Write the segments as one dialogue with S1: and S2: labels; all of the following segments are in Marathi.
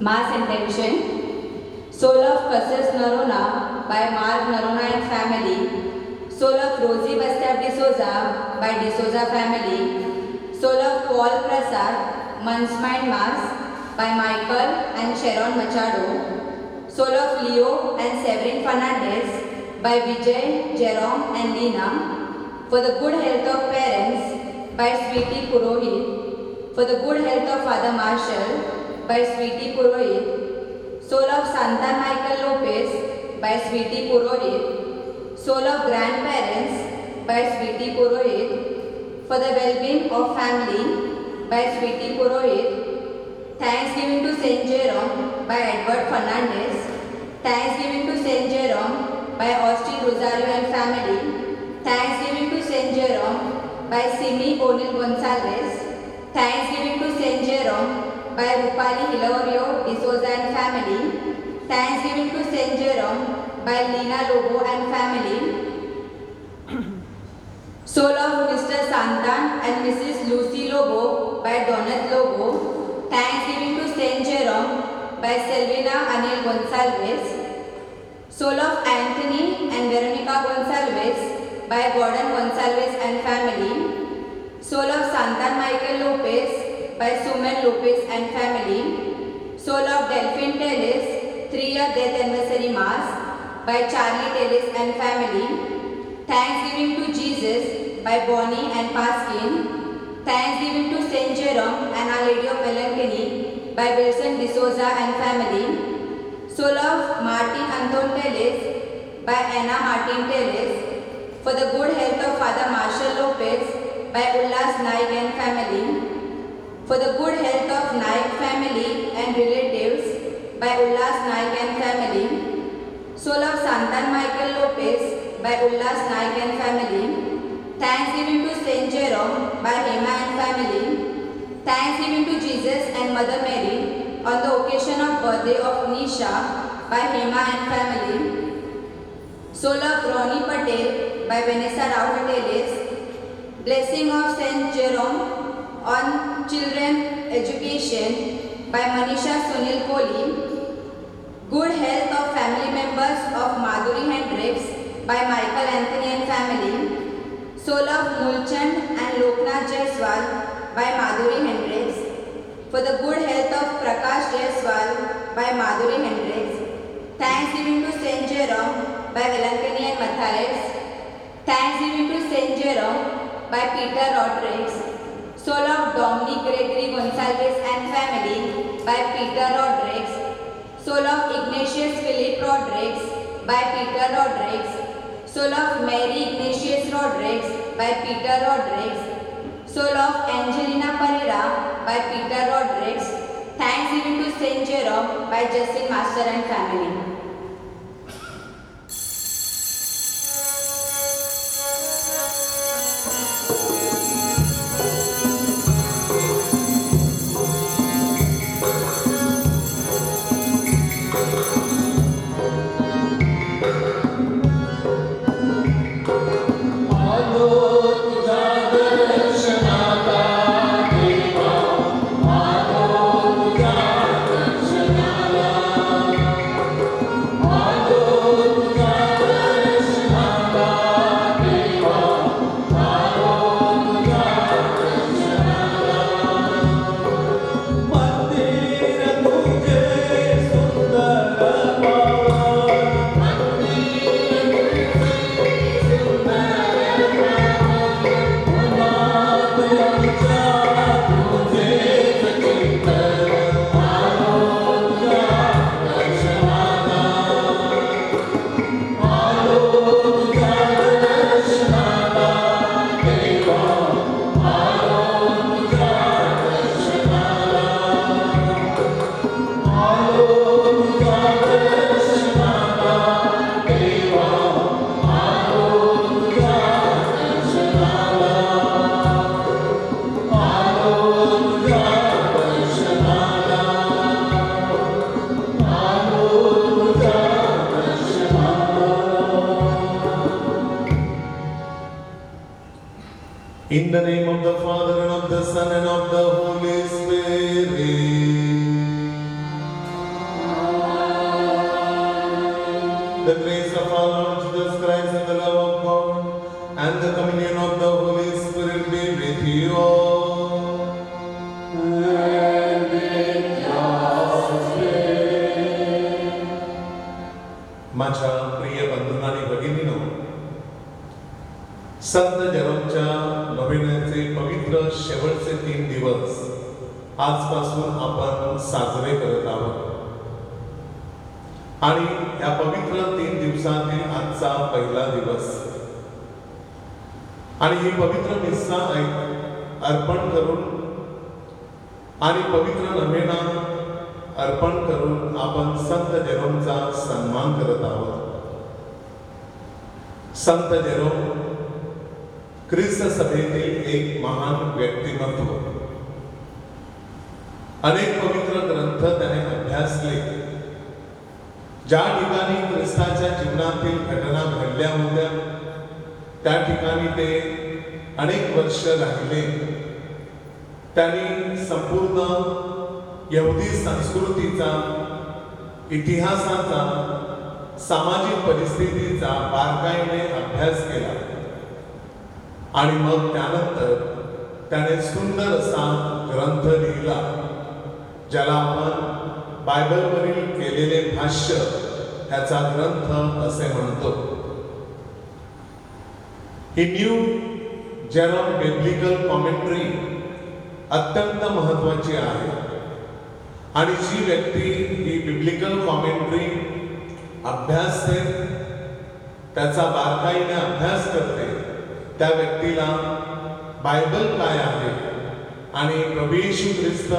S1: Mass intention. Soul of Cassius Nerona by Mark Nerona and family. Soul of Rosie Bastard D'Souza by D'Souza family. Soul of Paul Prasad, Mansmind Mass by Michael and Sharon Machado. Soul of Leo and Severin Fernandez by Vijay, Jerome and Lina. For the good health of parents by Sweetie Purohit. For the good health of Father Marshall by Sweetie Purohit. Soul of Santa Michael Lopez by Sweetie Purohit. Soul of grandparents by Sweetie Purohit. For the well-being of family by Sweetie Purohit. Thanksgiving to Saint Jerome by Edward Fernandez. Thanksgiving to Saint Jerome by Austin Rosario and family. Thanksgiving to Saint Jerome by Simi O'Neill Gonzalez. Thanksgiving to Saint Jerome by Rupali Hilario D'Souza and family. Thanksgiving to Saint Jerome by Lina Lobo and family. Soul of Mr. Santan and Mrs. Lucy Lobo by Donald Lobo. Thanksgiving to Saint Jerome by Selvina Anil Gonzalez. Soul of Anthony and Veronica Gonzalez by Gordon Gonzalez and family. Soul of Santan Michael Lopez by Suman Lopez and family. Soul of Delphine Tellis, 3-year death anniversary mass by Charlie Tellis and family. Thanksgiving to Jesus by Bonnie and Paskin. Thanksgiving to Saint Jerome and Our Lady of Melanchthony by Wilson D'Souza and family. Soul of Martin Anton Tellis by Anna Martin Tellis. For the good health of Father Marshall Lopez by Ullas Naik and family. For the good health of Naik family and relatives by Ullas Naik and family. Soul of Santan Michael Lopez by Ullas Naik and family. Thanksgiving to Saint Jerome by Hema and family. Thanksgiving to Jesus and Mother Mary on the occasion of birthday of Nisha by Hema and family. Soul of Ronnie Patel by Vanessa Rao Tellis. Blessing of Saint Jerome on children education by Manisha Sunil Kohli. Good health of family members of Madhuri Hendricks by Michael Anthony and family. Soul of Mulchand and Loknath Jaiswal by Madhuri Hendricks. For the good health of Prakash Jaiswal by Madhuri Hendricks. Thanksgiving to Saint Jerome by Melanchthony and Matthias. Thanksgiving to Saint Jerome by Peter Rodriguez. Soul of Dominic Gregory Gonzalez and family by Peter Rodriguez. Soul of Ignatius Philip Rodriguez by Peter Rodriguez. Soul of Mary Ignatius Rodriguez by Peter Rodriguez. Soul of Angelina Pereira by Peter Rodriguez. Thanksgiving to Saint Jerome by Justin Master and family.
S2: In the name of the Father and of the Son and of the Holy Spirit. The grace of our Lord Jesus Christ and the love of God and the communion of the Holy Spirit be with you all.
S3: And with your spirit.
S2: माझ्या प्रिय बंधूंनो आणि भगिनींनो, संत जेरोमच्या नोव्हेनाचे पवित्र शेवटचे 3 दिवस आजपासून आपण साजरे करत आहोत. आणि या पवित्र 3 दिवसातील आजचा पहिला दिवस आणि ही पवित्र मिस्सा अर्पण करून आणि पवित्र नवेना अर्पण करून आपण संत जेरोमचा सन्मान करत आहोत. संत जेरोम ख्रिस्त सभेतील एक महान व्यक्तिमत्व. अनेक पवित्र ग्रंथ त्याने अभ्यासले. ज्या ठिकाणी ख्रिस्ताच्या जीवनातील घटना घडल्या होत्या त्या ठिकाणी ते अनेक वर्ष राहिले. त्यांनी संपूर्ण यहुदी संस्कृतीचा, इतिहासाचा, सामाजिक परिस्थितीचा बारकाईने अभ्यास केला आणि मग त्यानंतर त्याने सुंदर असा ग्रंथ लिहिला ज्याला आपण बायबलवरील केलेले भाष्य ह्याचा ग्रंथ असे म्हणतो. ही न्यू जेरोम बिब्लिकल कॉमेंट्री अत्यंत महत्वाची आहे आणि जी व्यक्ती ही बिब्लिकल कॉमेंट्री अभ्यासते, त्याचा बारकाईने अभ्यास करते, त्या व्यक्तीला बायबल काय आहे आणि प्रभू येशू ख्रिस्त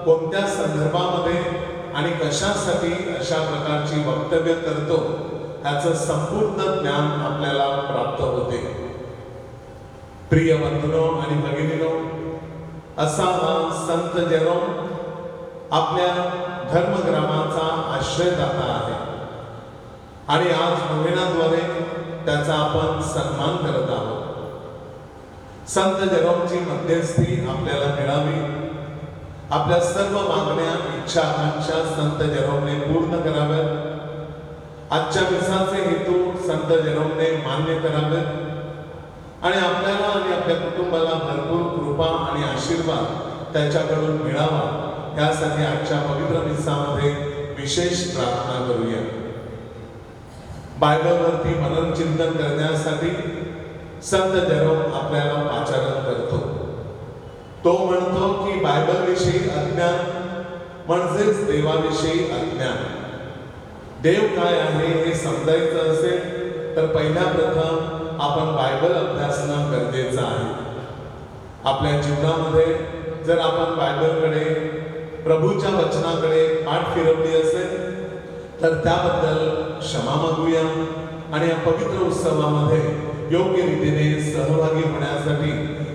S2: कोणत्या संदर्भामध्ये आणि कशासाठी अशा प्रकारची वक्तव्य करतो ह्याचं संपूर्ण ज्ञान आपल्याला प्राप्त होते. प्रिय बंधूंनो आणि भगिनींनो, असा हा संत जेरोम आपल्या धर्मग्रामाचा आश्रयदाता आहे आणि आज नोव्हेनाद्वारे त्याचा आपण सन्मान करत आहोत. संत जेरोमची मध्यस्थी आपल्याला मिळावी, आपल्या सर्व मागण्या, इच्छा, आकांक्षा संत जेरोमने पूर्ण कराव्यात. आजच्या मिसाचे हेतू संत जेरोमने मान्य करावेत आणि आपल्याला आणि आपल्या कुटुंबाला भरपूर कृपा आणि आशीर्वाद त्याच्याकडून मिळावा यासाठी आजच्या पवित्र मिसामध्ये विशेष प्रार्थना करूया. बायबलवरती मनन चिंतन करण्यासाठी संत जेरोम आपल्याला पाचारण करतो. तो म्हणतो की बायबल विषयी अज्ञान म्हणजेच देवाविषयी अज्ञान. देव काय आहे हे समजायचं असेल तर पहिल्या प्रथम आपण बायबल अभ्यासणं गरजेचं आहे. आपल्या जीवनामध्ये जर आपण बायबलकडे, प्रभूच्या वचनाकडे पाठ फिरवली असेल तर त्याबद्दल क्षमा मागूया आणि या पवित्र उत्सवामध्ये योग्य रीतीने सहभागी होण्यासाठी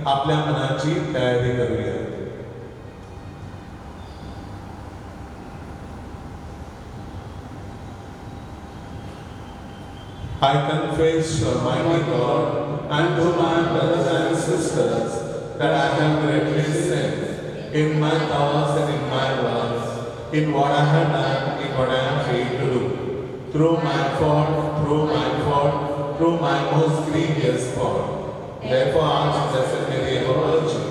S2: आपल्या मनाची तयारी करूया. I confess to Almighty God and to my brothers and sisters that I have greatly sinned in my thoughts and in my words, in what I have done, in what I have failed to do, through my fault, through my most grievous fault. Therefore, ask Blessed Mary, ever Virgin,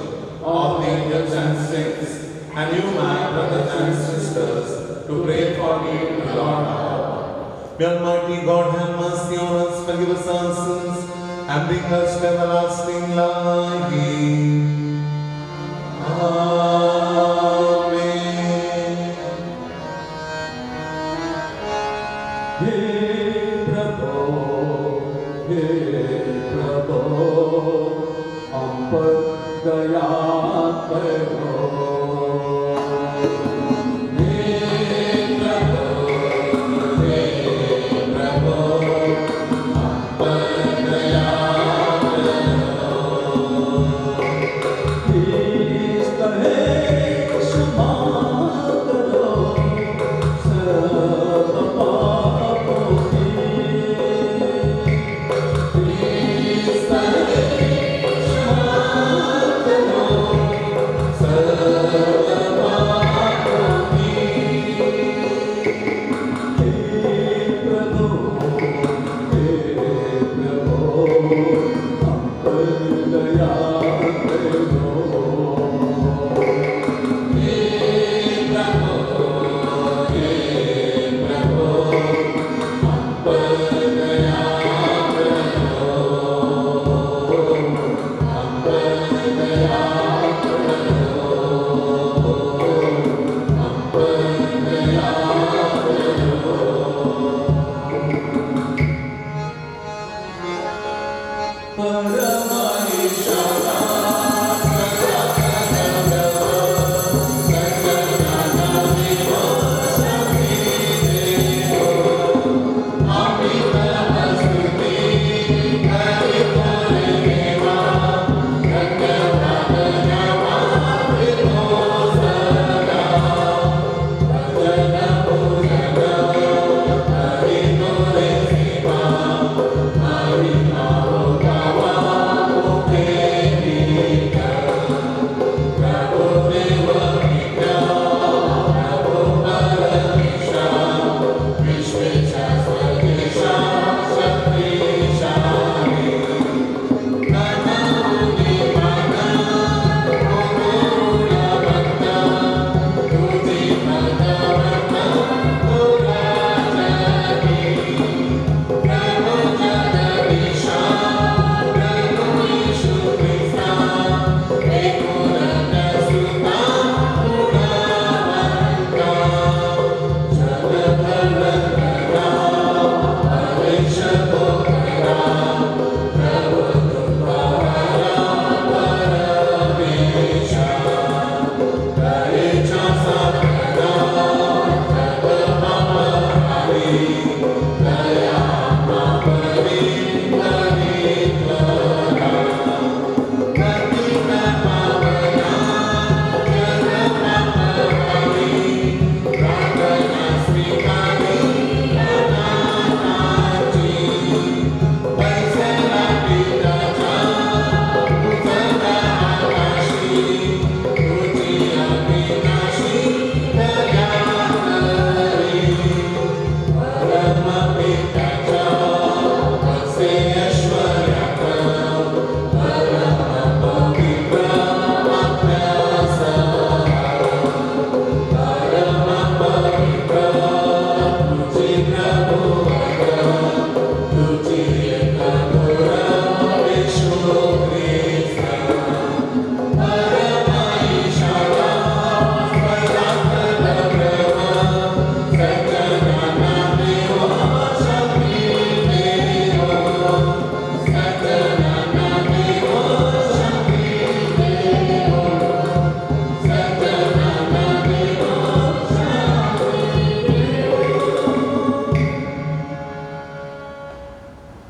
S2: all the angels and saints, and you, my brothers and sisters, to pray for me to the Lord our God. May Almighty God have mercy on us, forgive us our sins, and bring us to everlasting life. Amen.
S3: हे प्रभो, हम पर दया करो.
S2: Please,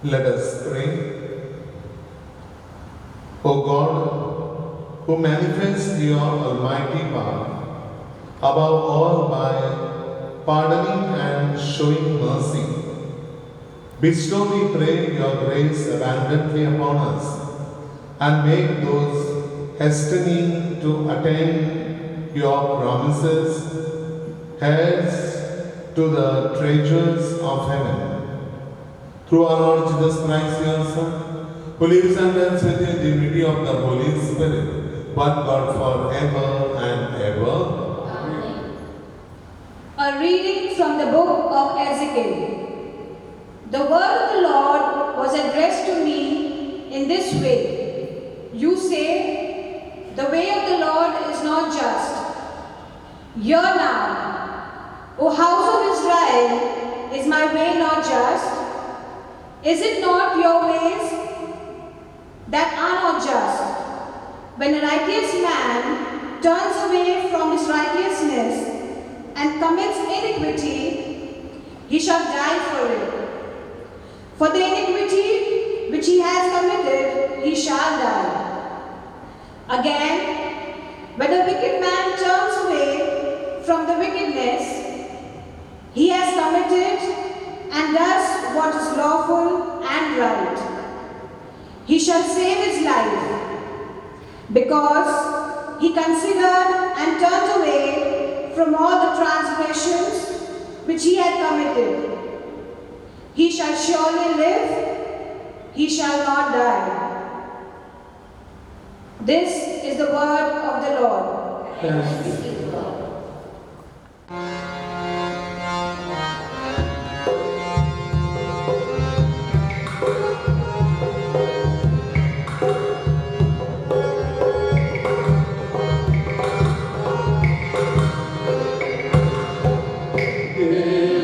S2: Let us pray. O God, who manifest your almighty power above all by pardoning and showing mercy, bestow, we pray, your grace abundantly upon us, and make those hastening to attain your promises heirs to the treasures of heaven. Through our Lord Jesus Christ, your Son, who lives and reigns with you in the unity of the Holy Spirit, one God forever and ever.
S4: Amen. A reading from the book of Ezekiel. The word of the Lord was addressed to me in this way. You say, the way of the Lord is not just. Hear now, O house of Israel, is my way not just? Is it not your ways that are not just? When a righteous man turns away from his righteousness and commits iniquity, he shall die for it. For the iniquity which he has committed, he shall die. Again, when a wicked man turns away from the wickedness he has committed and does what is lawful and right, he shall save his life, because he considered and turned away from all the transgressions which he had committed. He shall surely live, he shall not die. This is the word of the Lord.
S3: Thanks be to God.
S4: Amen.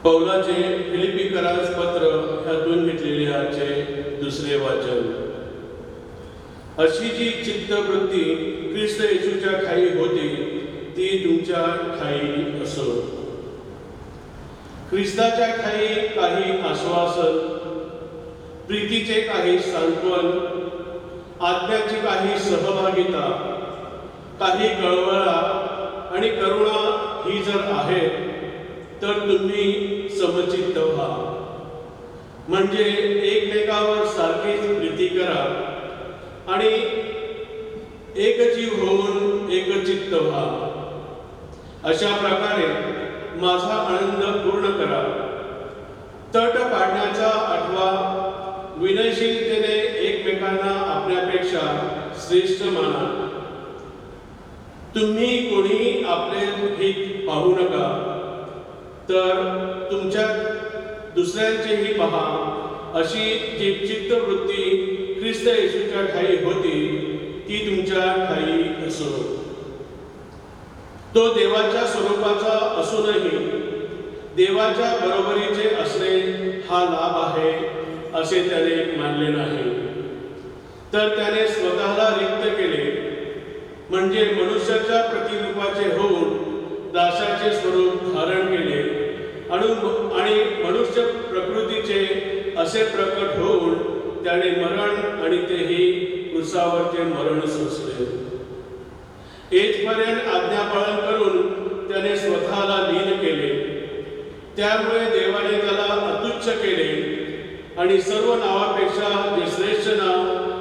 S5: पौलाचे फिलिपिकरास पत्र ह्यातून घेतलेले आजचे दुसरे वाचन. अशी जी चित्तवृत्ती ख्रिस्त येशूच्या ठायी होती ती तुमच्या ठायी असो. ख्रिस्ताच्या ठायी काही आश्वासन, प्रीतीचे काही सांत्वन, आज्ञाची काही सहभागिता, काही कळवळा आणि करुणा ही जर आहे तर तुम्ही समचित्त व्हा. म्हणजे एकमेकावर सारखीच प्रीती करा आणि एकजीव होऊन एकचित्त व्हा. अशा प्रकारे माझा आनंद पूर्ण करा. तट पाडण्याचा आठवा, विनयशीलतेने एकमेकांना आपल्यापेक्षा श्रेष्ठ माना. तुम्ही कोणी आपले हित पाहू नका, तर तुमच्या दुसऱ्यांचेही पहा. अशी जी चित्तवृत्ती ख्रिस्त येशूच्या ठायी होती ती तुमच्या ठायी असो. तो देवाच्या स्वरूपाचा असूनही देवाच्या बरोबरीचे असणे हा लाभ आहे असे त्याने मानले नाही, तर त्याने स्वतःला रिक्त केले, म्हणजे मनुष्याच्या प्रतिरूपाचे होऊन दासाचे स्वरूप धारण केले आणि मनुष्य प्रकृतीचे असे प्रकट होऊन त्याने मरण आणि तेही क्रूसावरचे मरण सोसले. येथपर्यंत आज्ञापालन करून त्याने स्वतःला लीन केले. त्यामुळे देवाने त्याला अतुच्छ केले आणि सर्व नावापेक्षा जे श्रेष्ठ नाव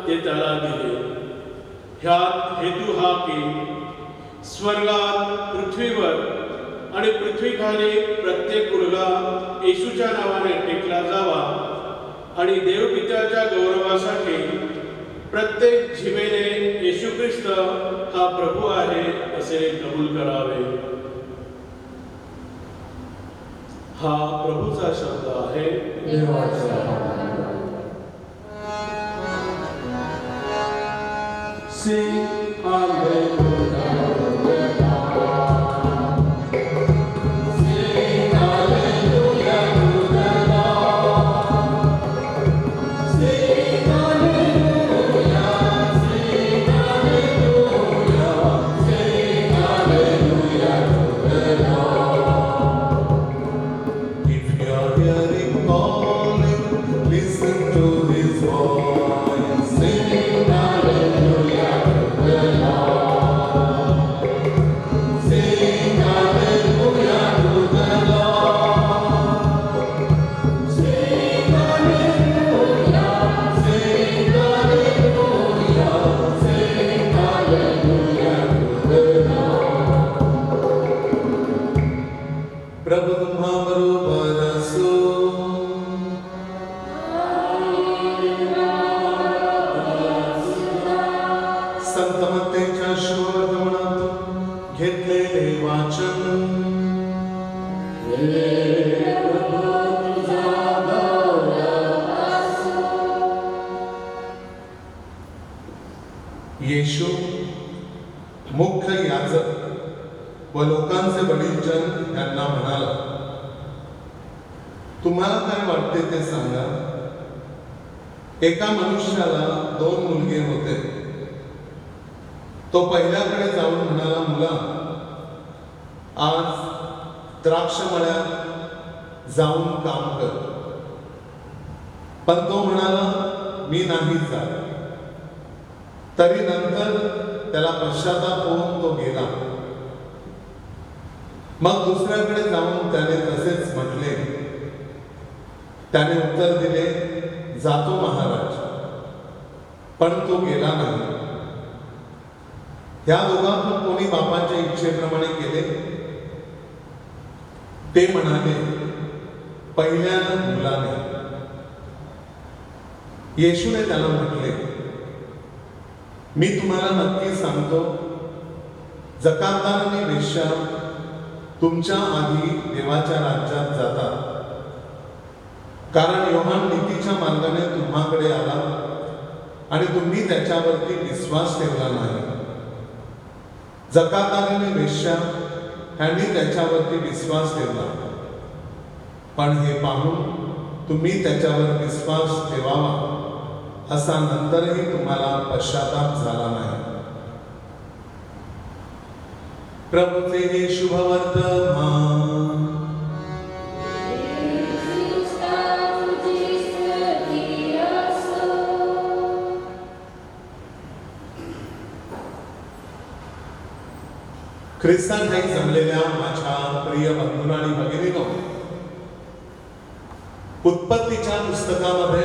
S5: ते त्याला दिले. ह्यात हेतू हा की स्वर्गात, पृथ्वीवर आणि पृथ्वीखाली प्रत्येक गुडघा येशूच्या नावाने टेकला जावा आणि देवपित्याच्या गौरवासाठी प्रत्येक जिभेने येशू ख्रिस्त हा प्रभू आहे असे कबूल करावे. हा प्रभूचा शब्द आहे.
S3: Sing hallelujah. Sing hallelujah to the Lord. Sing hallelujah. Sing hallelujah. Sing hallelujah to the Lord.
S2: If you are hearing calling, listen to his voice. Sing
S3: Hallelujah to the Lord. Sing hallelujah to the Lord. Sing hallelujah. Sing hallelujah. Sing hallelujah to the Lord.
S2: प्रभु तुम्हा बरोबर असो. संत मत्तेच्या शुभवर्तमानातून घेतलेले वाचन. येशू मुख्य याजक व लोकांचे वडीलजन यांना म्हणाला, तुम्हाला काय वाटते ते सांगा. एका मनुष्याला 2 मुलगे होते. तो पहिल्याकडे जाऊन म्हणाला, मुला, आज द्राक्षमळ्यात जाऊन काम कर. पण तो म्हणाला, मी नाही जात. तरी नंतर त्याला पश्चाताप होऊन तो गेला. मग दुसऱ्याकडे जाऊन त्याने तसेच म्हटले. त्याने उत्तर दिले, जातो महाराज. पण तो गेला नाही. ह्या दोघांतून कोणी बापाच्या इच्छेप्रमाणे केले? ते म्हणाले, पहिल्या मुलाने. येशूने त्याला म्हटले, मी तुम्हाला नक्की सांगतो, जकातदार आणि वेश्या तुमच्या आधी देवाच्या राज्यात जातात. कारण योहान नीतीच्या मार्गाने तुम्हाकडे आला आणि तुम्ही त्याच्यावरती विश्वास ठेवला नाही. जकातदार आणि वेश्या ह्यांनी त्याच्यावरती विश्वास ठेवला. पण हे पाहून तुम्ही त्याच्यावर विश्वास ठेवावा असा नंतरही तुम्हाला पश्चाताप झाला नाही. प्रभूचे हे शुभवर्तमान. ख्रिस्तांठाई जमलेल्या माझ्या प्रिय बंधूंनो आणि भगिनींनो, उत्पत्तीच्या पुस्तकामध्ये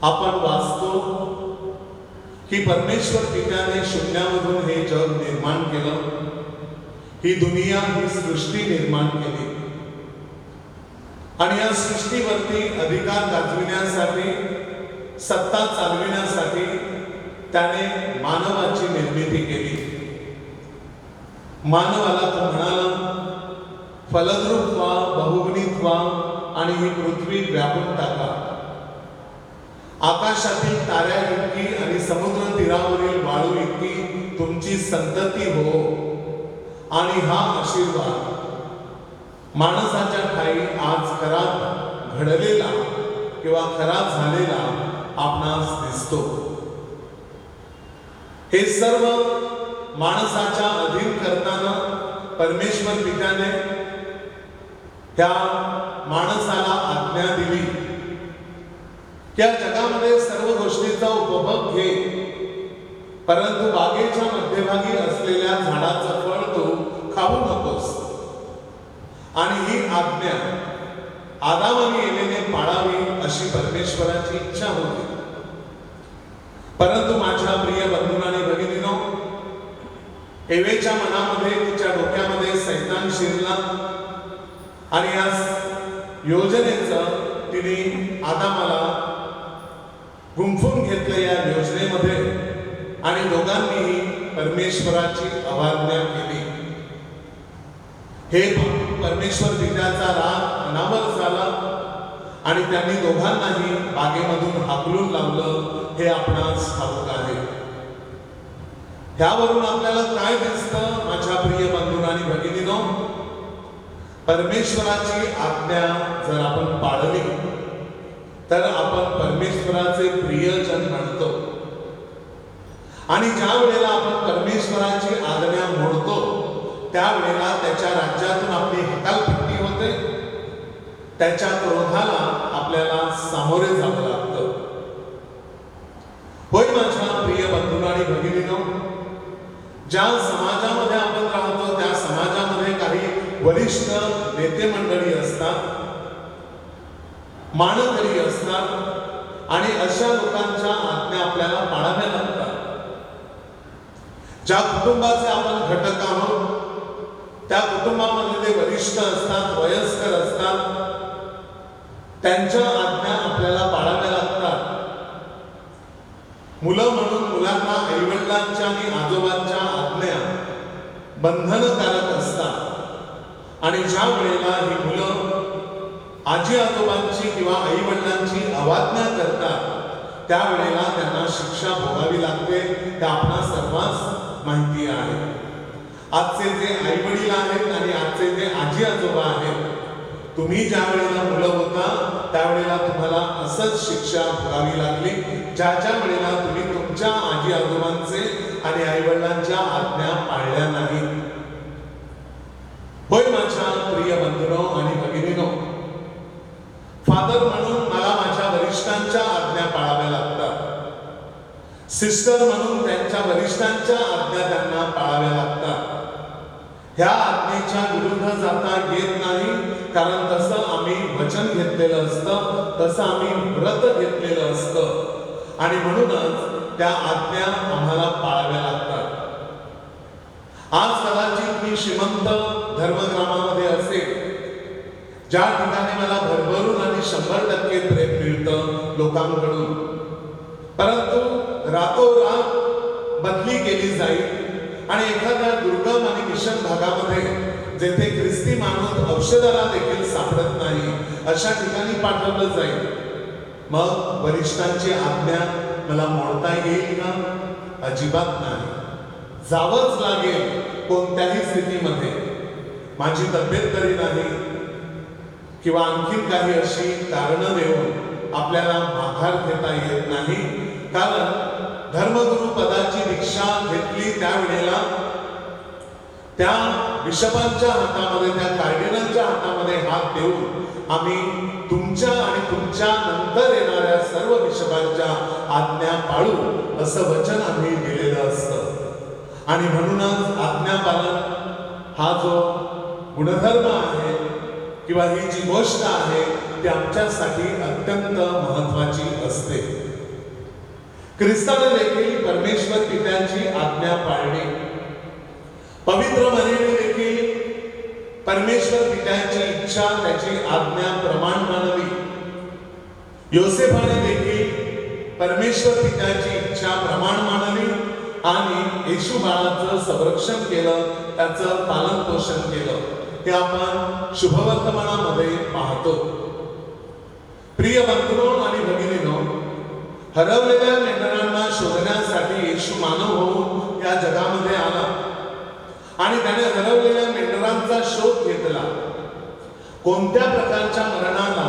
S2: आपण वाचतो की परमेश्वर पित्याने शून्यामधून हे जग निर्माण केलं, ही दुनिया, ही सृष्टी निर्माण केली आणि या सृष्टीवरती अधिकार गाजविण्यासाठी, सत्ता चालविण्यासाठी त्याने मानवाची निर्मिती केली. मानवाला तो म्हणाला, फलद्रूप व्हा, बहुगुणित व्हा आणि ही पृथ्वी व्यापून टाका. आकाशातील ताऱ्या इतकी आणि समुद्र तीरावरील वाळू इतकी तुमची संतती हो. आणि हा आशीर्वाद माणसाच्या ठाई आज खरा घडलेला किंवा खरा झालेला आपणास दिसतो. हे सर्व माणसाच्या अधीन करताना परमेश्वर पित्याने त्या माणसाला आज्ञा दिली, त्या जगामध्ये सर्व गोष्टींचा उपभोग घे, परंतु बागेच्या मध्यभागी असलेल्या झाडाचं फळ तू खाऊ नकोस. आणि ही आज्ञा आदामाने येलेने पाळावी अशी परमेश्वराची इच्छा होती. परंतु माझ्या प्रिय बंधूंनी भगिनींनो, एवेच्या मनामध्ये, तिच्या डोक्यामध्ये सैतान शिरला आणि या योजनेचं तिने आदामाला गुंफून घेतलं या योजनेमध्ये आणि दोघांनीही परमेश्वराची अवज्ञा केली. हे परमेश्वर पित्याचा राग अनावर झाला आणि त्यांनी दोघांनाही बागेमधून हाकलून लावलं, हे आपणास ठाऊक आहे. ह्यावरून आपल्याला काय दिसतं माझ्या प्रिय बंधूंनो आणि भगिनींनो? परमेश्वराची आज्ञा जर आपण पाळली तर आपण परमेश्वराचे प्रियजन म्हणतो. आणि ज्या वेळेला आपण परमेश्वराची आज्ञा मोडतो त्यावेळेला त्याच्या राज्यातून आपली हकालपट्टी होते, त्याच्या क्रोधाला आपल्याला सामोरे जावं लागतं. होय माझ्या प्रिय बंधूंनो आणि भगिनींनो, ज्या समाजामध्ये आपण राहतो त्या समाजामध्ये काही वरिष्ठ नेते मंडळी असतात, मानकरी असतात आणि अशा लोकांच्या आज्ञा आपल्याला पाळाव्या लागतात. ज्या कुटुंबाचे आपण घटक आहोत त्या कुटुंबामध्ये जे वरिष्ठ असतात, वयस्कर असतात, त्यांच्या आज्ञा आपल्याला पाळाव्या लागतात. मुलं म्हणून मुलांना आईवडिलांच्या आणि आजोबांच्या आज्ञा बंधनकारक असतात आणि ज्या वेळेला ही मुलं आजी आजोबांची किंवा आई वडिलांची अवज्ञा करतात त्यावेळेला त्यांना शिक्षा भोगावी लागते. ते आपणा सर्वांस माहिती आहे. आजचे जे आई वडील आहेत आणि आजचे जे आजी आजोबा आहेत, तुम्ही ज्या वेळेला मुलं होता त्यावेळेला तुम्हाला असंच शिक्षा भोगावी लागली, ज्या वेळेला तुम्ही तुमच्या आजी आजोबांचे आणि आई वडिलांच्या आज्ञा पाळल्या नाही. होय माझ्या प्रिय बंधूंनो आणि भगिनींनो, फादर म्हणून मला माझ्या वरिष्ठांच्या आज्ञा पाळाव्या लागतात. सिस्टर म्हणून त्यांच्या वरिष्ठांच्या आज्ञा त्यांना पाळाव्या लागतात. ह्या आज्ञेच्या विरुद्ध जाता येत नाही, कारण तसं आम्ही वचन घेतलेलं असतं, तसं आम्ही व्रत घेतलेलं असतं आणि म्हणूनच त्या आज्ञा आम्हाला पाळाव्या लागतात. आज कदाचित मी श्रीमंत धर्मग्रामामध्ये असेल, ज्या ठिकाणी मला भरभरून आणि 100% प्रेम मिळतं लोकांकडून, परंतु रातोरात बदली केली जाईल आणि एखाद्या दुर्गम आणि मिशन भागामध्ये जेथे ख्रिस्ती माणूस औषधाला देखील सापडत नाही अशा ठिकाणी पाठवलं जाईल. मग वरिष्ठांची आज्ञा मला मोडता येईल का? अजिबात नाही. जावंच लागेल कोणत्याही स्थितीमध्ये. माझी तब्येत तरी नाही, किंवा आणखीन काही अशी कारणं देऊन आपल्याला माघार घेता येत नाही. कारण धर्मगुरू पदाची दीक्षा घेतली त्यावेळेला त्या बिशपांच्या हातामध्ये, त्या कार्डिनलच्या हातामध्ये हात देऊन आम्ही तुमच्या आणि तुमच्या नंतर येणाऱ्या सर्व बिशपांच्या आज्ञा पाळू असं वचन आम्ही दिलेलं असतं. आणि म्हणूनच आज्ञापालन हा जो गुणधर्म आहे किंवा ही जी गोष्ट आहे ती आमच्यासाठी अत्यंत महत्वाची असते. ख्रिस्ताने देखील परमेश्वर पित्याची आज्ञा पाळली. पवित्र मरीने देखील परमेश्वर पित्याची इच्छा, त्याची आज्ञा प्रमाण मानली. योसेफाने देखील परमेश्वर पित्याची इच्छा प्रमाण मानली आणि येशू बाळाचं संरक्षण केलं, त्याचं पालन पोषण केलं. हे आपण शुभवर्तमानामध्ये पाहतो. प्रिय बंधूंनो आणि भगिनींनो, हरवलेल्या मेंढरांना शोधण्यासाठी येशू मानव होऊन या जगामध्ये आला आणि त्याने हरवलेल्या मेंढरांचा शोध घेतला. कोणत्या प्रकारच्या मरणाला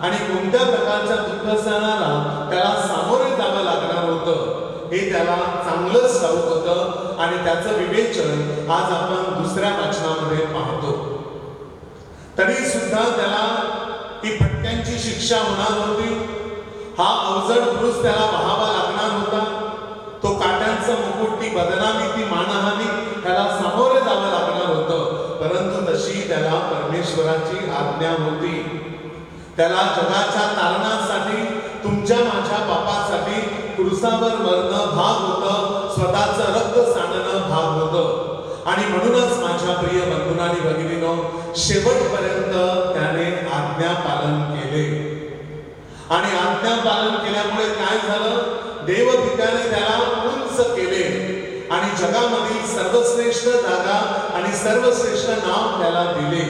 S2: आणि कोणत्या प्रकारच्या दुःखसणाला त्याला सामोरे जावं लागणार होतं हे त्याला चांगलंच ठाऊक होतं आणि त्याचं विवेचन आज आपण दुसऱ्या वाचनामध्ये पाहतो. तरी सुद्धा त्याला ही फटक्यांची शिक्षा होणार होती. हा अवजड क्रूस त्याला वहावा लागणार होता. तो काट्यांचं मुकुट, ती बदनामी, ती मानहानी त्याला सामोरे जावं लागणार होतं. परंतु तशी त्याला परमेश्वराची आज्ञा होती. त्याला जगाच्या तारणासाठी, तुमच्या माझ्या पापासाठी क्रूसावर मरणं भाग होतं, स्वतःचं रक्त सांडणं भाग होतं. आणि म्हणूनच माझ्या प्रिय बंधूंनो आणि भगिनींनो, शेवटपर्यंत त्याने आज्ञा पालन केले. आणि आज्ञा पालन केल्यामुळे काय झालं? देवपित्याने त्याला उंच केले आणि जगामधील सर्वश्रेष्ठ जागा आणि सर्वश्रेष्ठ नाव त्याला दिले.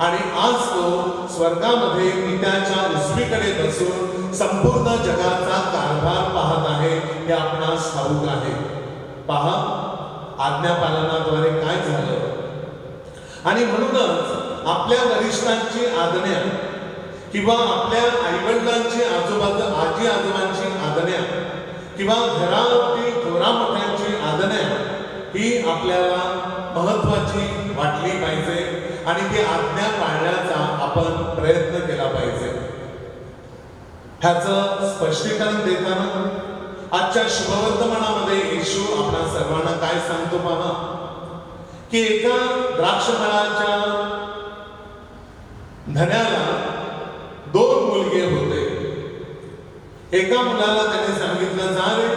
S2: आणि आज तो स्वर्गामध्ये पित्याच्या उजवीकडे बसून संपूर्ण जगाचा कारभार पाहत आहे हे आपणास ठाऊक आहे. पहा आज्ञा पालनाद्वारे काय झालं. आणि म्हणूनच आपल्या वरिष्ठांची आज्ञा किंवा आपल्या आईवडिलांची, आजी आजोबांची आज्ञा किंवा घरातील थोरा मोठ्यांची आज्ञा ही आपल्याला महत्वाची वाटली पाहिजे आणि ती आज्ञा पाळण्याचा आपण प्रयत्न केला पाहिजे. ह्याचं स्पष्टीकरण देताना आजच्या शुभवर्तमानामध्ये येशू आपल्या सर्वांना काय सांगतो पहा, की एका द्राक्षमळाच्या धन्याला 2 मुलगे होते. एका मुलाला त्याने सांगितलं, जा रे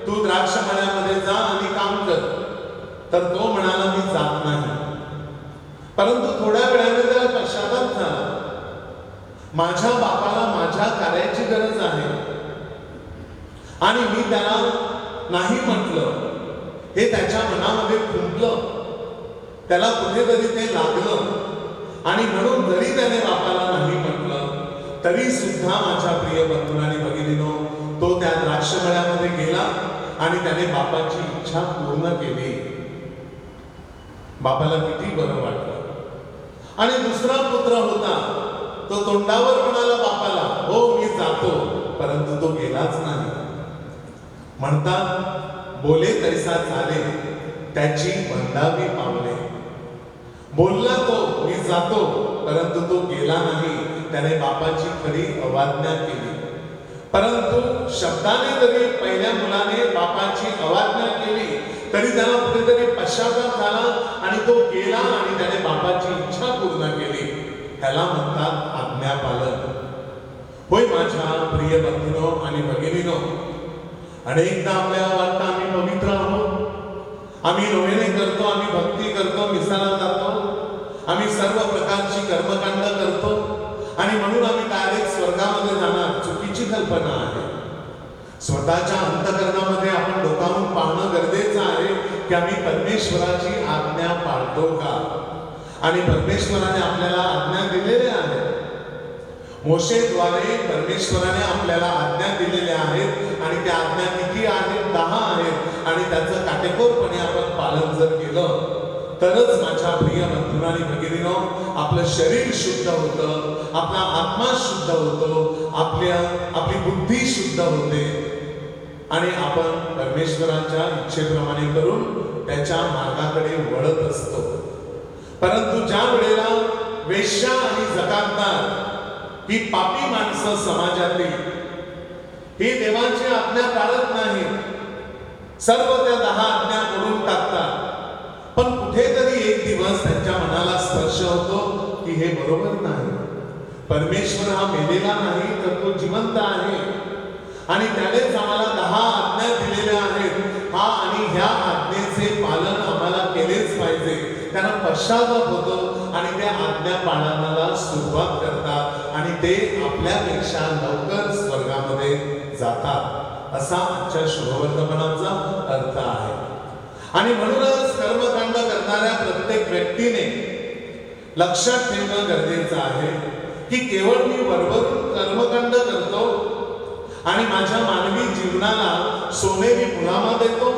S2: तू द्राक्षमळ्यामध्ये जा आणि काम कर. तर तो म्हणाला, मी जात नाही. परंतु थोड्या वेळाने त्याला पश्चाताप झाला. माझ्या बापाला माझ्या कार्याची गरज आहे आणि मी त्याला नाही म्हटलं. हे त्याच्या मनामध्ये खुंटलं, त्याला कुठेतरी ते लागलं. आणि म्हणून जरी त्याने बापाला नाही म्हटलं तरी सुद्धा माझ्या प्रिय बंधूंनो आणि भगिनींनो, तो त्या द्राक्षमळ्यामध्ये गेला आणि त्याने बापाची इच्छा पूर्ण केली. बापाला किती बरं वाटलं. आणि दुसरा पुत्र होता, तो तोंडावर म्हणाला बापाला, हो मी जातो, परंतु तो गेलाच नाही. म्हणतात बोले तैसा झाले, त्याची बंदावी पावले. बोलला तो मी जातो, परंतु तो गेला नाही. त्याने बापाची खरी अवाज्ञा केली. परंतु शब्दाने जरी पहिल्या मुलाने बापाची अवाज्ञा केली तरी त्याला कुठेतरी पश्चाताप झाला आणि तो गेला आणि त्याने बापाची इच्छा पूर्ण केली. ह्याला म्हणतात आज्ञापालन. होय माझ्या प्रिय बंधूंनो आणि भगिनींनो, अनेकदा आपल्याला वाटतं आम्ही पवित्र आहोत, आम्ही नोवेने करतो, आम्ही भक्ती करतो, मिसाला जातो, आम्ही सर्व प्रकारची कर्मकांड करतो आणि म्हणून आम्ही डायरेक्ट स्वर्गामध्ये जाणार. चुकीची कल्पना आहे. स्वतःच्या अंतःकरणामध्ये आपण डोकावून पाहणं गरजेचं आहे की आम्ही परमेश्वराची आज्ञा पाळतो का. आणि परमेश्वराने आपल्याला आज्ञा दिलेल्या आहेत. मोशेद्वारे परमेश्वराने आपल्याला आज्ञा दिलेल्या आहेत आणि त्या आज्ञा किती आहेत? 10 आहेत. आणि त्याचं काटेकोरपणे आपण पालन जर केलं तरच माझ्या प्रिय बंधूंनो आणि भगिनींनो आपलं शरीर शुद्ध होतं, आपला आत्मा शुद्ध होतो, आपली बुद्धी शुद्ध होते आणि आपण परमेश्वराच्या इच्छेप्रमाणे करून त्याच्या मार्गाकडे वळत असतो. परंतु ज्या वेळेला वेश्या आणि जकातदार ही पापी माणसं समाजातील ही देवाची आज्ञा पाळत नाही, सर्व त्या 10 आज्ञा मोडून टाकतात, पण कुठेतरी एक दिवस त्यांच्या मनाला स्पर्श होतो की हे बरोबर नाही. परमेश्वर हा मेलेला नाही तर तो जिवंत आहे आणि त्यानेच आम्हाला 10 आज्ञा दिलेल्या आहेत. हा आणि ह्या आज्ञेचे पालन आम्हाला केलेच पाहिजे. त्यांना पश्चाताप होतो आणि त्या आज्ञा पाळण्याला सुरुवात करतात आणि ते आपल्यापेक्षा लवकर स्वर्गामध्ये जातात, असा आजच्या शुभवर्तमानाचा अर्थ आहे. आणि म्हणूनच कर्मकांड करणाऱ्या प्रत्येक व्यक्तीने लक्षात ठेवणं गरजेचं आहे की केवळ मी वरवरून कर्मकांड करतो आणि माझ्या मानवी जीवनाला सोनेरी मुलामा देतो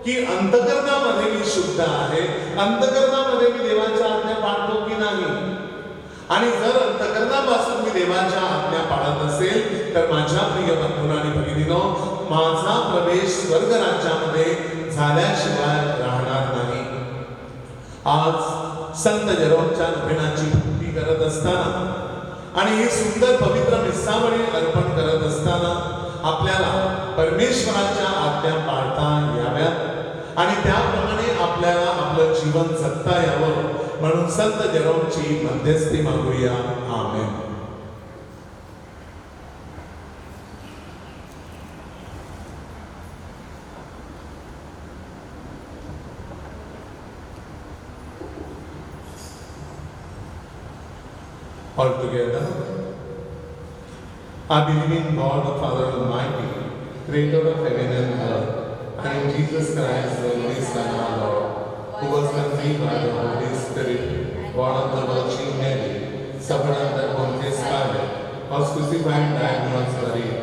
S2: की अंतकरणामध्ये मी शुद्ध आहे, अंतकरणामध्ये मी देवाच्या आज्ञा पाळतो की नाही. आणि जर अंतकरणापासून मी देवाच्या आज्ञा पाळत असेल तर माझ्या प्रिय बंधूंनो आणि भगिनींनो माझा प्रवेश स्वर्ग राज्यामध्ये झाल्याशिवाय राहणार नाही. आज संत जेरोमच्या नोवेनाची पूर्ती करत असताना आणि ही सुंदर पवित्र मिसावळी अर्पण करत असताना आपल्याला परमेश्वराच्या आज्ञा पाळता याव्यात आणि त्याप्रमाणे आपल्याला आपलं जीवन जगता यावं म्हणून संत जेरोमची मध्यस्थी मागूया. आमेन. All together, I believe in God the Father Almighty, creator of heaven and earth, and in Jesus Christ, the only Son of God, who was conceived by the Holy Spirit, born of the Virgin Mary, suffered under Pontius Pilate, was crucified, died, and was buried.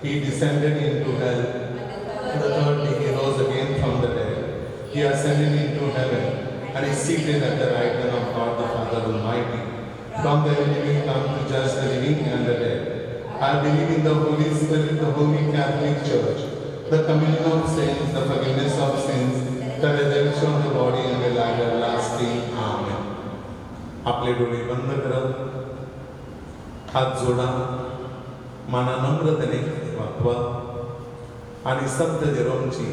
S2: He descended into hell. The third day he rose again from the dead. He ascended into heaven and is seated at the right hand of God the Father Almighty. From there he will come to judge the living and the dead. I believe in the Holy Spirit, the Holy Catholic Church, the communion of saints, the forgiveness of sins, the resurrection of the body and the life everlasting. Amen. आपले डोळे बंद करा, हात जोडा, माना नम्रतेने वाकवा आणि संत जेरोमची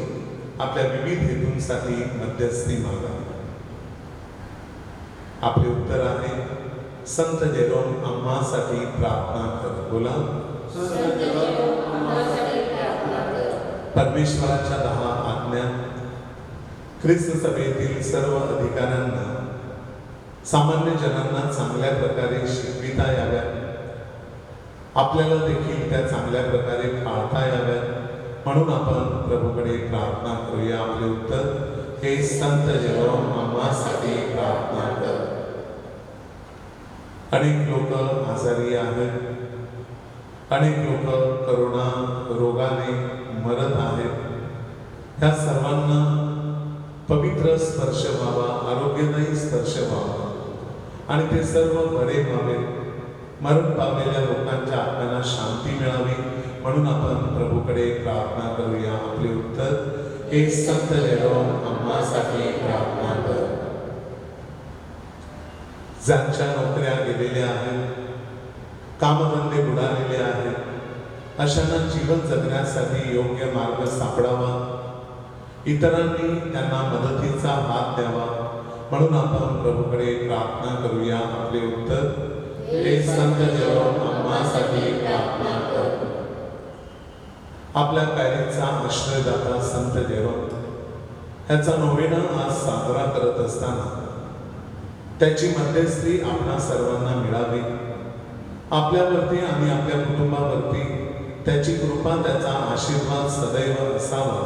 S2: आपल्या विविध हेतूंसाठी मध्यस्थी मागा. आपले उत्तर आहे संत जेरोम आम्हासाठी प्रार्थना कर. बोला. परमेश्वराच्या 10 आज्ञा ख्रिस्त सभेतील सर्व अधिकाऱ्यांना सामान्य जनांना चांगल्या प्रकारे शिकविता याव्यात, आपल्याला देखील त्या चांगल्या प्रकारे पाळता याव्यात म्हणून आपण प्रभूकडे प्रार्थना करूया. आपले उत्तर हे संत जेरोम आम्हासाठी प्रार्थना कर. अनेक लोक आजारी आहेत, अनेक लोक करोना रोगाने मरत आहेत. ह्या सर्वांना पवित्र स्पर्श व्हावा, आरोग्यदायी स्पर्श व्हावा आणि ते सर्व बरे व्हावे. मरण पावलेल्या लोकांच्या आत्म्याला शांती मिळावी म्हणून आपण प्रभूकडे प्रार्थना करूया. आपले उत्तर हे संत जेरोम आम्हासाठी प्रार्थना कर. ज्यांच्या नोकऱ्या गेलेल्या आहेत, कामधंदे बुडालेले आहेत, अशांना जीवन जगण्यासाठी योग्य मार्ग सापडावा, इतरांनी त्यांना मदतीचा हात द्यावा म्हणून आपण प्रभूकडे प्रार्थना करूया. आपले उत्तर हे संत जेरोम आम्हासाठी प्रार्थना कर. आपल्या पॅरिसचा आश्रयदाता संत जेरोम ह्याचा नोवेना आज साजरा करत असताना त्याची मध्यस्थी आपणा सर्वांना मिळावी. आपल्यावरती आणि आपल्या कुटुंबावरती त्याची कृपा, त्याचा आशीर्वाद सदैव असावा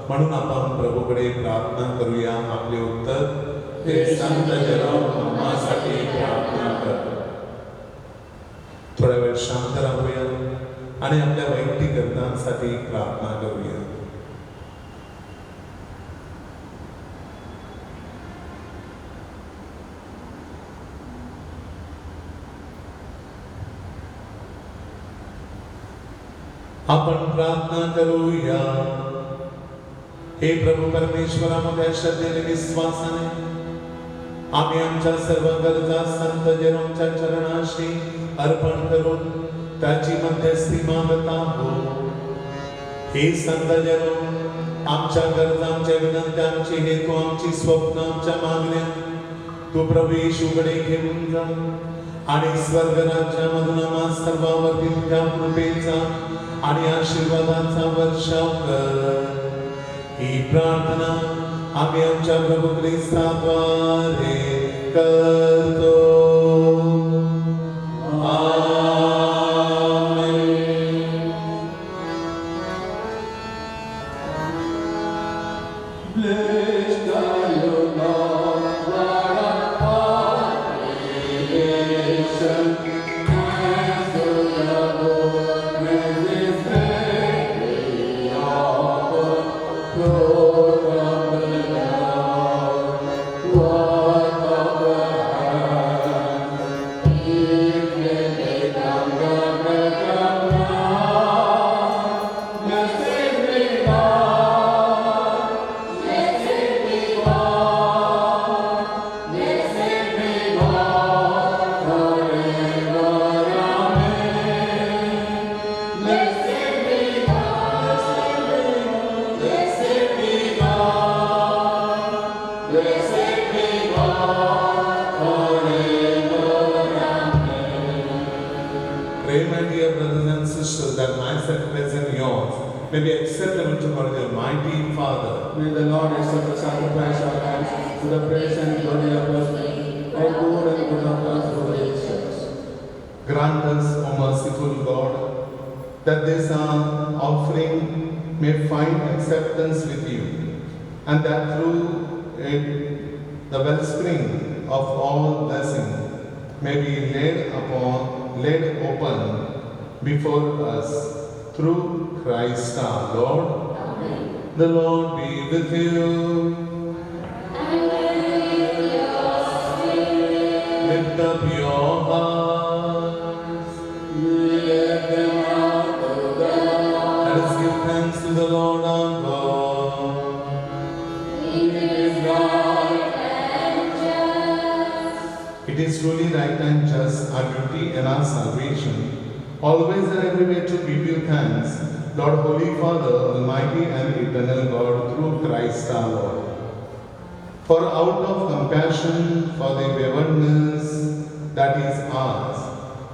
S2: म्हणून आपण प्रभूकडे प्रार्थना करूया. आपले उत्तर हे संत जेरोम आम्हासाठी प्रार्थना कर. थोडा वेळ शांत राहूया आणि आपल्या वैयक्तिक गरजांसाठी प्रार्थना करूया. आपण प्रार्थना करूया. हे प्रभू परमेश्वरा, मोठ्या श्रद्धेने विश्वासाने आम्ही आमच्या सर्व गरजा संत जेरोमच्या चरणाशी अर्पण करून त्याची मध्यस्थी मागत आहोत. हे संत जेरोम, आमच्या गरजा, आमच्या विनंत्या, आमची हेतू, आमची स्वप्न, आमच्या मागण्या तू प्रभू येशूकडे घेऊन जा आणि स्वर्ग राज्यामधून आम्हा सर्वांवरती तुझ्या कृपेचा आणि आशीर्वादाचा वर्षाव कर. ही प्रार्थना आम्ही आमच्या प्रभू ख्रिस्ताद्वारे करतो.
S3: Blessed are you, Lord, God of all creation. As to the goodness is greatly offered, Lord of the Lord, work of the hands. If they become the breath of life, blessed be God. Blessed be God, blessed be God forever, amen. Blessed be God, blessed be God, blessed be God forever, amen.
S2: Pray, my dear brothers and sisters, that my sacrifice and yours may be acceptable to God, your mighty Father.
S3: May the Lord accept the sacrifice of hands to the praise and glory of His name, for good and good of us for His sakes.
S2: Grant us, O merciful God, that this offering may find acceptance with you, and that through it the wellspring of all blessing may be laid open before us through Christ our Lord. The Lord be with you. Lift up your hearts.
S3: Lift them up to the Lord.
S2: Let us give thanks to the Lord our God.
S3: It is right and
S2: It is truly right and just, our duty and our salvation, always and everywhere to give you thanks, Lord, Holy Father, Almighty and Eternal God, through Christ our Lord. For out of compassion for the waywardness that is ours,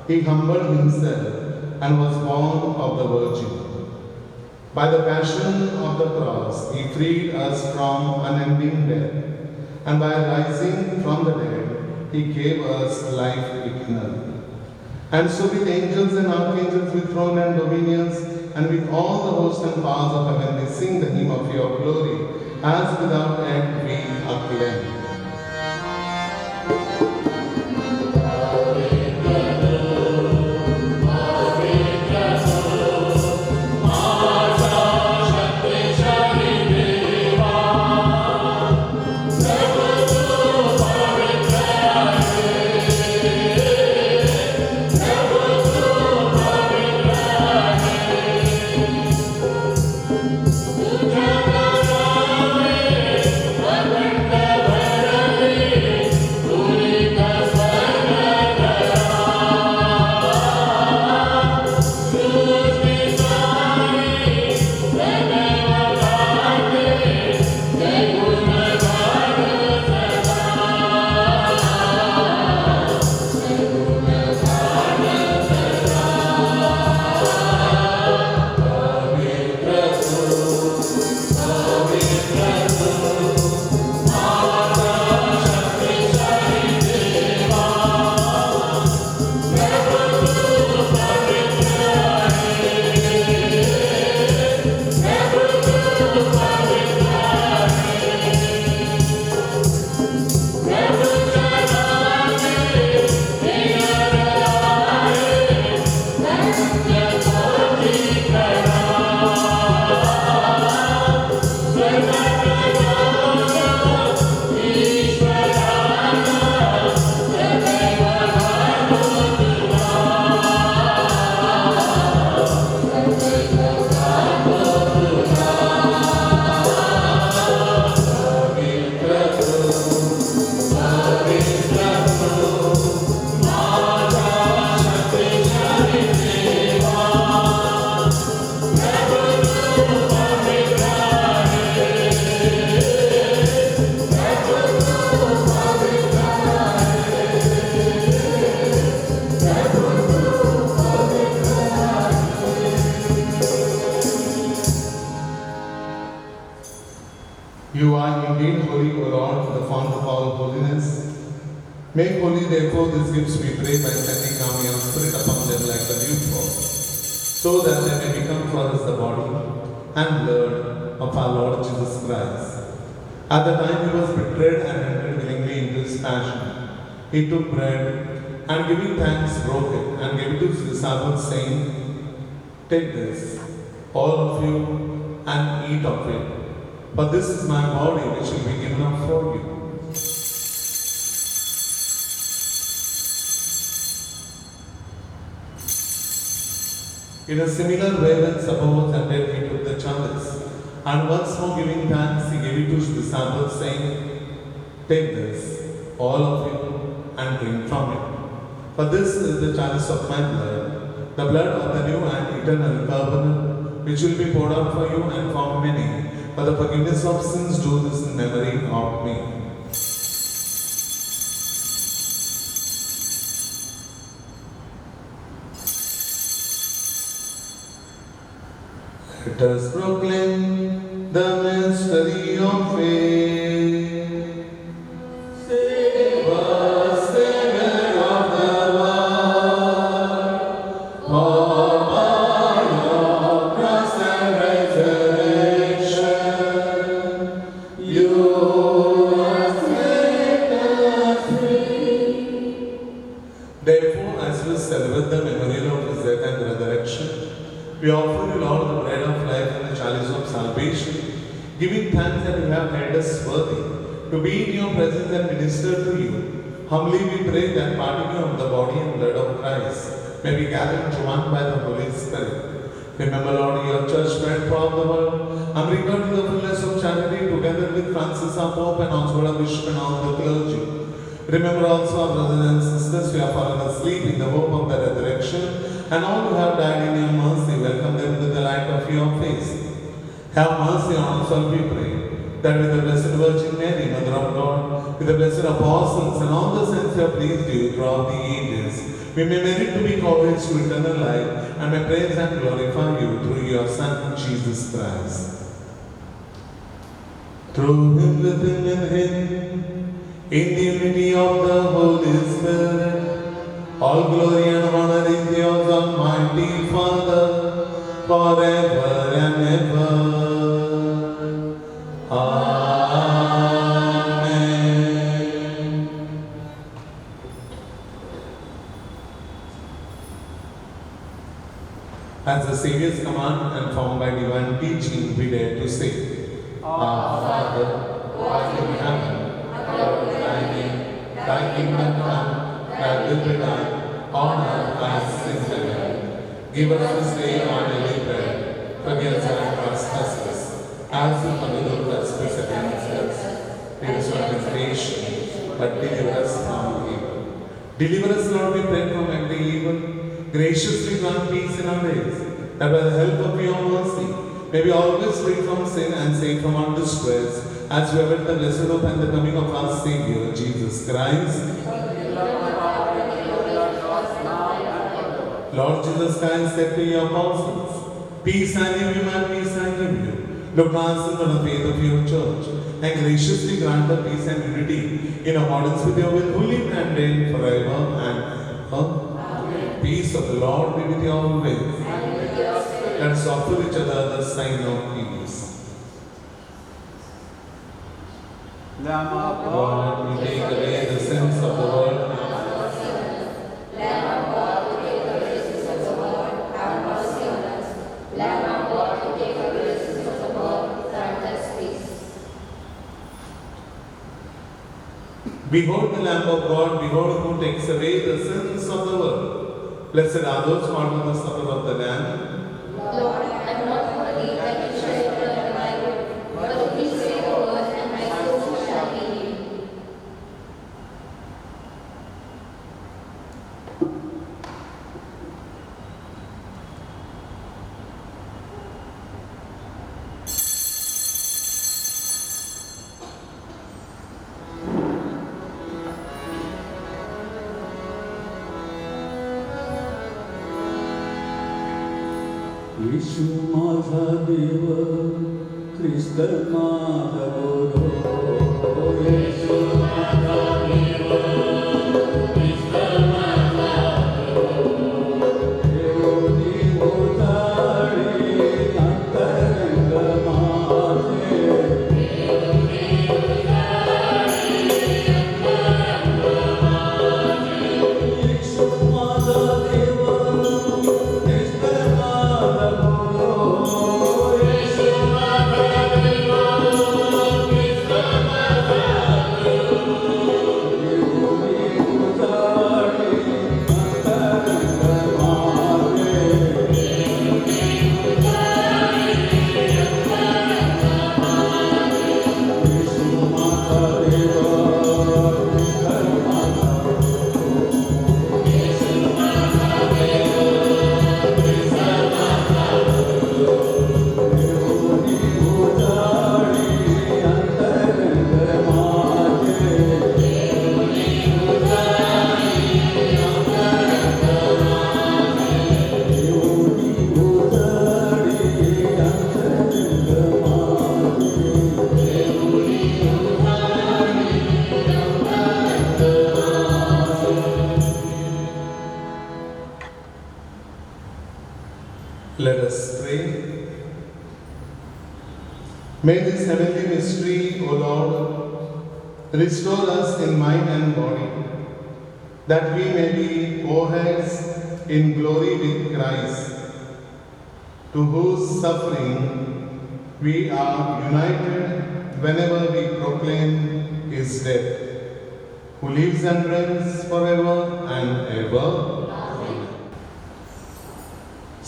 S2: He humbled Himself and was born of the Virgin. By the passion of the cross, He freed us from unending death, and by rising from the dead, He gave us life eternal. And so with angels and archangels, with throne and dominions, and with all the hosts and powers of heaven, we sing the hymn of your glory, as without end we acclaim.
S3: Jagannatha,
S2: You are indeed holy, O Lord, the fount of all holiness. Make holy, therefore, these gifts, we pray, by sending down your Spirit upon them like a dewfall, so that they may become for us the body and blood of our Lord Jesus Christ. At the time he was betrayed and entered willingly into his passion, he took bread and giving thanks broke it and gave it to his disciples, saying, "Take this, all of you, and eat of it. For this is my body which will be given up for you." In a similar way, when supper was ended, he took the chalice, and once more giving thanks, he gave it to his disciples, saying, "Take this, all of you, and drink from it. For this is the chalice of my blood, the blood of the new and eternal covenant, which will be poured out for you and for many, for the forgiveness of sins. Do this in memory of me." Let us proclaim the mystery of faith. Save us, Savior of the world, for by your cross and resurrection, you have set us free. Therefore, as we celebrate the memorial of his death and resurrection, we offer you, Lord, the bread of life and the chalice of salvation, giving thanks that you have made us worthy to be in your presence and minister to you. Humbly we pray that partaking of the body and blood of Christ may be gathered into one by the Holy Spirit. Remember, Lord, your church spread throughout the world, and bring her to the fullness of charity, together with Francis our Pope and Oswald our Bishop and all the clergy. Remember also our brothers and sisters who have fallen asleep in the hope of the resurrection, and all who have died in your mercy, welcome them to the light of your face. Have mercy on us all, we pray, that with the Blessed Virgin Mary, Mother of God, with the blessed apostles and all the saints who have pleased you throughout the ages, we may merit to be called to eternal life, and may praise and glorify you through your Son, Jesus Christ. Through him, with him, and him, in the unity of the Holy Spirit, all glory and honor is yours, Almighty Father, forever and ever. Amen. As the Saviour's command and formed by divine teaching, we dare to say, Our Father, who art in heaven, hallowed be thy name. Thy kingdom come, thy will be done, on earth as in heaven. Give us this day our daily bread. Forgive us our trespasses, as we forgive those that trespass against us. Lead us not into temptation, but deliver us from evil. Deliver us, Lord, we pray, from every evil. Graciously grant peace in our days, that by the help of your mercy, may we always free from sin and safe from our distress, as we await the blessed hope and the coming of our Savior, Jesus Christ. Lord Jesus Christ said to your apostles, "Peace I leave you, my peace I give you. Look not on the faith of your church, and graciously grant the peace and unity in accordance with your will, who live and reign forever and ever." Peace of the Lord be with you always. Let us offer each other the sign of peace.
S3: Lamb of
S2: Lord, we take away the sins of the world.
S1: Lamb of God, who take away the sins of the world, have mercy on us. Lamb of God, who take away the sins of the world, grant us peace.
S2: Behold the Lamb of God, behold who takes away the sins of the world. Blessed are those who are in the supper of the Lamb.
S1: Lord, I am not worthy that you should enter into my room, but only say the word, and my soul shall be healed.
S3: यीशु माझा देव ख्रिस्त माझा गुरु, येशू माझा देव, ख्रिस्त माझा गुरु, देवनी उजाडी अंतरंग माझे, देवनी उजाडी अंतरंग माझे, येशू माझा देव, ख्रिस्त माझा गुरु, येशू माझा देव, ख्रिस्त माझा गुरु, देवनी उजाडी अंतरंग माझे, देवनी उजाडी अंतरंग माझे, येशू माझा देव, ख्रिस्त माझा गुरु, येशू माझा देव, ख्रिस्त माझा गुरु, देवनी उजाडी अंतरंग माझे, देवनी उजाडी अंतरंग माझे, देवनी उजाडी अंतरंग माझे, देवनी उजाडी अंतरंग माझे.
S2: Let us pray. May this heavenly mystery, O Lord, restore us in mind and body, that we may be co-heirs in glory with Christ, to whose suffering we are united whenever we proclaim his death, who lives and reigns forever and ever.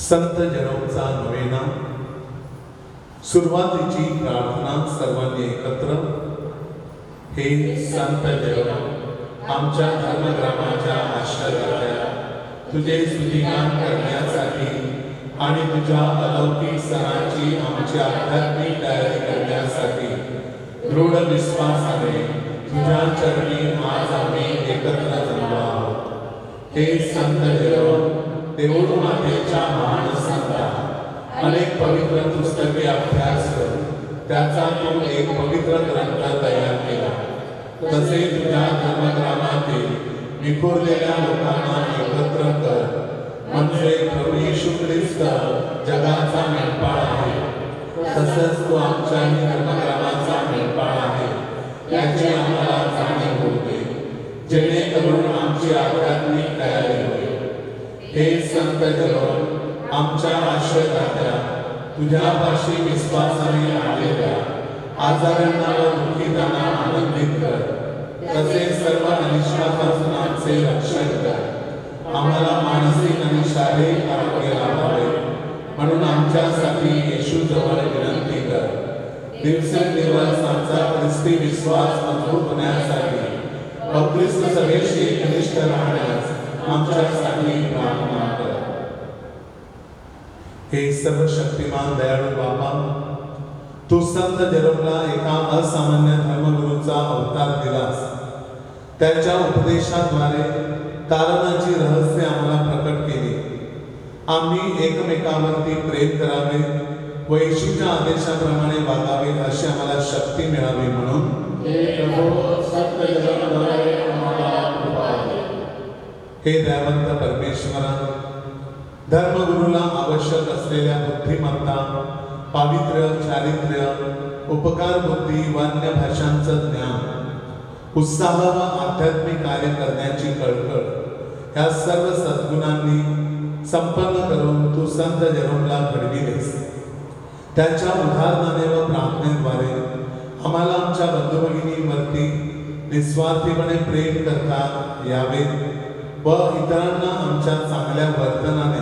S2: संत जेरोमचा नवेना. सुरुवातीची प्रार्थना सर्वांनी एकत्र. हे संत जेरोम, आमच्या धर्मग्रामाच्या आश्रयात तुझे स्तुतिगान करण्यासाठी आणि तुझ्या अलौकिक सणाची आमची आध्यात्मिक तयारी करण्यासाठी दृढ विश्वासाने तुझ्या चरणी आज आम्ही एकत्र जमलो आहोत. हे संत जेरोम, देऊळ मातेच्या महान संता, अनेक पवित्र पुस्तके अभ्यास कर त्याचा तू एक पवित्र ग्रंथ तयार केला. तसे तुझ्या धर्मग्रामातील विखुरलेल्या लोकांना एकत्र कर, म्हणजे प्रभू येशू ख्रिस्त जगाचा मेंढपाळ आहे. तसंच तू आमच्याही धर्मग्रामाचा मेंढपाळ आहे याची आम्हाला जाणीव होऊ दे, जेणेकरून आमची आध्यात्मिक तयारी होईल. हे संत जेरोम, आमच्या आश्रयदात्या तुझ्यापाशी विश्वासाने आलेल्या आजारांना व दुःखितांना आनंदित कर. तसेच सर्व अनिष्टापासून आमचे रक्षण कर. आम्हाला मानसिक आणि शारीरिक आरोग्य लाभावे म्हणून आमच्यासाठी येशू जवळ विनंती कर. दिवसेंदिवस आमचा ख्रिस्ती विश्वास मजबूत होण्यासाठी व ख्रिस्त सभेशी एकनिष्ठ राहण्यास आमच्यासाठी प्रार्थना कर. हे सर्व शक्तिमान दयाळू बाबा, तू संत जेरोमला एका असामान्य धर्मगुरूचा अवतार दिलास. त्याच्या उपदेशाद्वारे तारणाची रहस्य आम्हाला प्रकट केली. आम्ही एकमेकांवरती प्रेम करावे व येशूच्या आदेशाप्रमाणे वागावे अशी आम्हाला शक्ती मिळावी म्हणून
S3: हे प्रभू, संत जेरोमद्वारे आम्हाला कृपा दे.
S2: हे दयावंत परमेश्वरा, धर्मगुरूला आवश्यक असलेल्या बुद्धिमत्ता, पावित्र्य, चारित्र्य, उपकार बुद्धी, वान्य भाषांचं ज्ञान, उत्साह व आध्यात्मिक कार्य करण्याची कळकळ ह्या सर्व सद्गुणांनी संपन्न करून तू संत जेरोमला घडविलेस. त्याच्या उदाहरणाने व प्रार्थनेद्वारे आम्हाला आमच्या बंधुभगिनींवरती निस्वार्थीपणे प्रेम करता यावे व इतरांना आमच्या चांगल्या वर्तनाने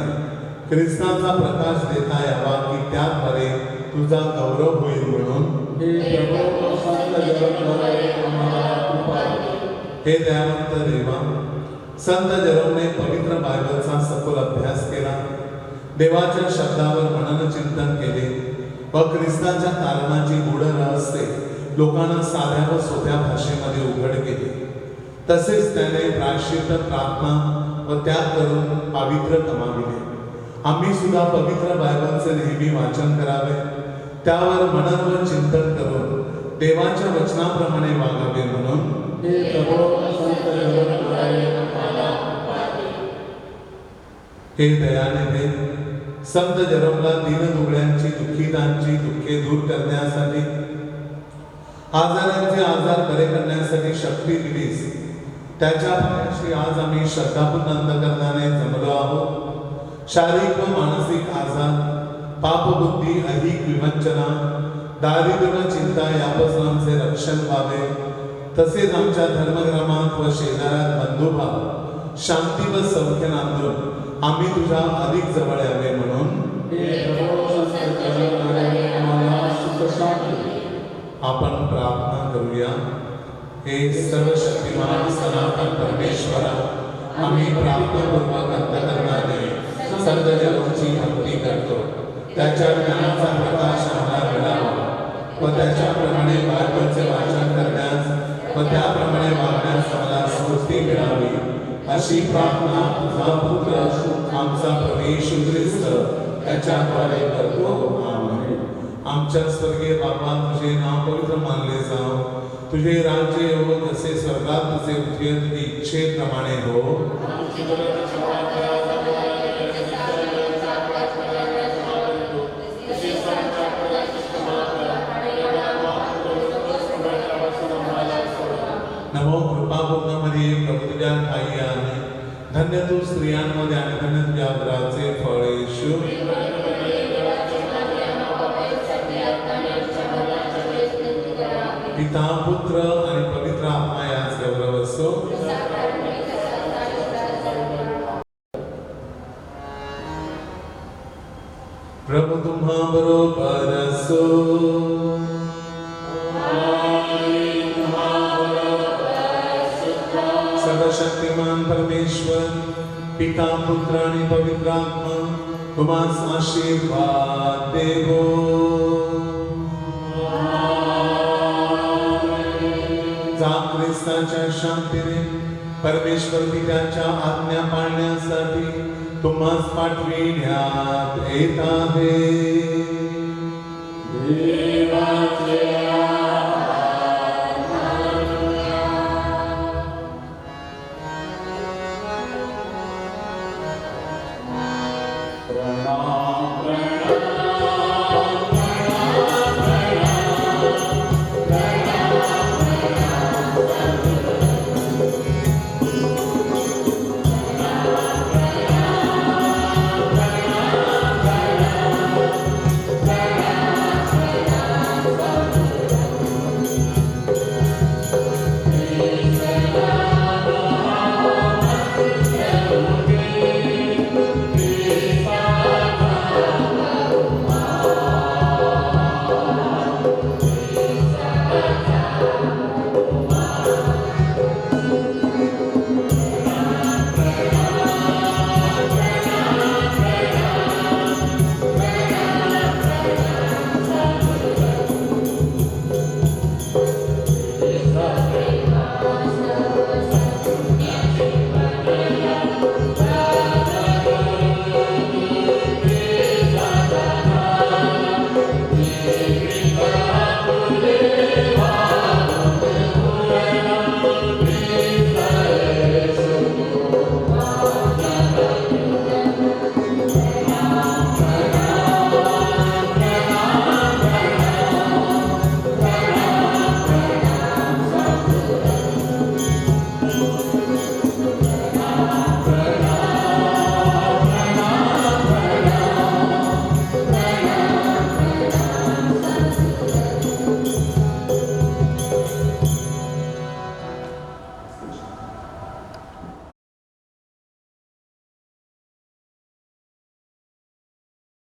S2: ख्रिस्ताचा प्रकाश देता यावा, की त्याद्वारे तुझा गौरव होईल म्हणून
S3: हे प्रभू, संत जेरोमद्वारे आम्हाला कृपा दे.
S2: हे दयावंत देवा, संत जेरोमने पवित्र बायबलचा सखोल अभ्यास केला, देवाच्या शब्दावर मनन चिंतन केले व ख्रिस्ताच्या तारणाची गूढ रहस्ये लोकांना साध्या व सोप्या भाषेमध्ये उघड केली. तसेच त्याने प्रायश्चित्त, प्रार्थना व त्याग करून पावित्र्य कमाविले. आम्ही सुद्धा पवित्र बायबलचे नेहमी वाचन करावे, त्यावर मनन व चिंतन करून देवाच्या वचनाप्रमाणे वागावे म्हणून
S3: हे प्रभो संत जगन्नाथाने मला
S2: हे दयानिधे संत जरोमला दीनदुबळ्यांची दुःखितांची दुःखे दूर करण्यासाठी आजारांचे आजार बरे करण्यासाठी शक्ती दिलीस. त्याच्या पायाशी आज आम्ही श्रद्धापूर्ण अंतकरणाने जमलो आहोत. शारीरिक व मानसिक आजार, पापबुद्धी, अहिक विवंचना, दारिद्र्य व चिंता यापासून आमचे रक्षण व्हावे. तसेच आमच्या धर्मग्रामात व शेजाऱ्यात बंधुभाव, शांती व सौख्य नांदून आम्ही तुझ्या अधिक जवळ यावे म्हणून
S3: हे प्रभो संत जगन्नाथाने मला सुख शांती
S2: आपण प्रार्थना करूया. हे सर्वशक्तिमान सनातन परमेश्वरा, आम्ही प्रार्थनापूर्वक अंतकरणाने संत जरोमची भक्ती करतो. त्याच्या ज्ञानाचा प्रकाश आम्हाला मिळावा व त्याच्याप्रमाणे बायबलचे वाचन करण्यास व त्याप्रमाणे वागण्यास आम्हाला स्फूर्ती मिळावी अशी प्रार्थना तुझा पुत्र आमचा प्रभू येशू ख्रिस्त त्याच्याद्वारे करतो. आमेन. आमच्या स्वर्गीय बाबा, तुझे नाव पवित्र मानले जाओ. तुझे राज्य येवो, जसे स्वर्गात तसे पृथ्वीवर तुझी इच्छेप्रमाणे हो. नमो कृपापूर्ण मरिये, प्रभु तुझ्या ठाई आहे. धन्य तू स्त्रियांमध्ये आणि धन्य तुझ्या उदराचे फळ येशू. पिता, पुत्र आणि पवित्र आत्मा याच गौरव असो. प्रभु तुम्हा बरोबर असो. सर्वशक्तिमान परमेश्वर पिता, पुत्र आणि पवित्र आत्मा तुम्हास आशीर्वाद देवो. जा ख्रिस्ताच्या शांतीने परमेश्वर पित्याच्या आज्ञा पाळण्यासाठी तुम्हास पाठविण्यात येत आहे.